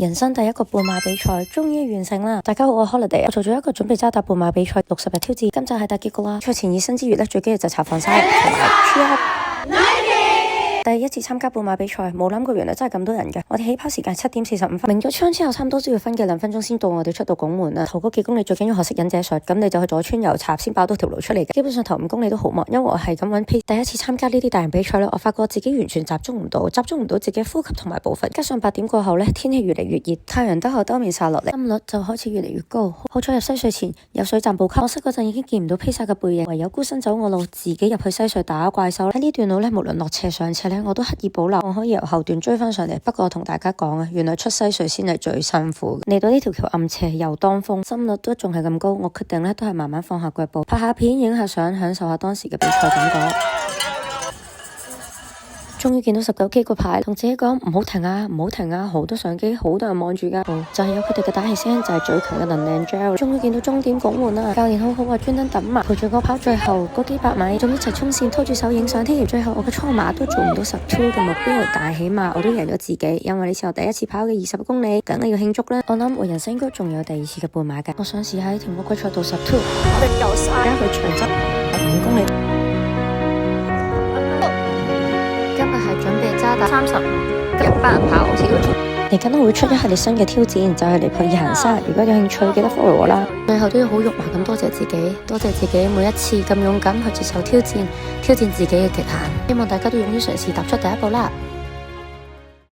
人生第一個半馬比賽終於完成啦！大家好，我係 Holiday， 我做咗一個準備渣打半馬比賽60日挑戰，今集係大結局啦。賽前熱身之餘咧，最緊要就搽防曬同埋 cheer up。第一次參加半馬比賽，冇諗過原來真係咁多人嘅。我哋起跑時間7點45分，鳴咗槍之後，差唔多都要分嘅2分鐘先到我哋出到拱門啦。頭嗰幾公里最緊要學識忍者術，咁你就去左穿右插先爆到條路出嚟嘅。基本上頭5公里都好忙，因為我係咁揾 pace。第一次參加呢啲大型比賽咧，我發覺自己完全集中唔到自己呼吸同埋步伐。加上8點過後咧，天氣越嚟越熱，太陽都兜面曬落嚟，心率就開始越嚟越高。好彩入西隧前有水站補給，可惜嗰陣已經見唔到披薩嘅背影，唯有孤身走我路，自己入去西隧打怪獸。喺呢段路咧，無論落斜上斜咧，我都刻意保留，我可以由後段追翻上嚟。不過同大家講啊，原來出西隧先係最辛苦。嚟到呢條橋暗斜又當風，心率都仲係咁高，我決定咧都係慢慢放下腳步，拍下片影下相，享受下當時嘅比賽感覺。終於見到19K 個牌，同自己講唔好停啊，唔好停啊！好多相機，好多人望住噶，就係有佢哋嘅打氣聲，就係最強嘅能量 gel。終於見到終點拱門啦，教練好好啊，專登等埋陪住我跑最後嗰幾百米，仲一齊衝線拖住手影相添。最後我嘅初馬都做唔到12嘅目標，但係起碼我都贏咗自己，因為呢次我第一次跑嘅20公里，梗係要慶祝啦。我諗我人生應該仲有第2次嘅半馬嘅，我想試下喺條魔鬼賽道12。我哋夠晒，而家去長洲5公里。今日係準備渣打35，一班人跑好似嗰種。嚟緊我會出一系列新嘅挑戰，就係尼泊爾行山。如果有興趣，記得 follow 我啦。最後都要好肉麻咁多謝自己，多謝自己每一次咁勇敢去接受挑戰，挑戰自己嘅極限。希望大家都勇於嘗試踏出第一步啦。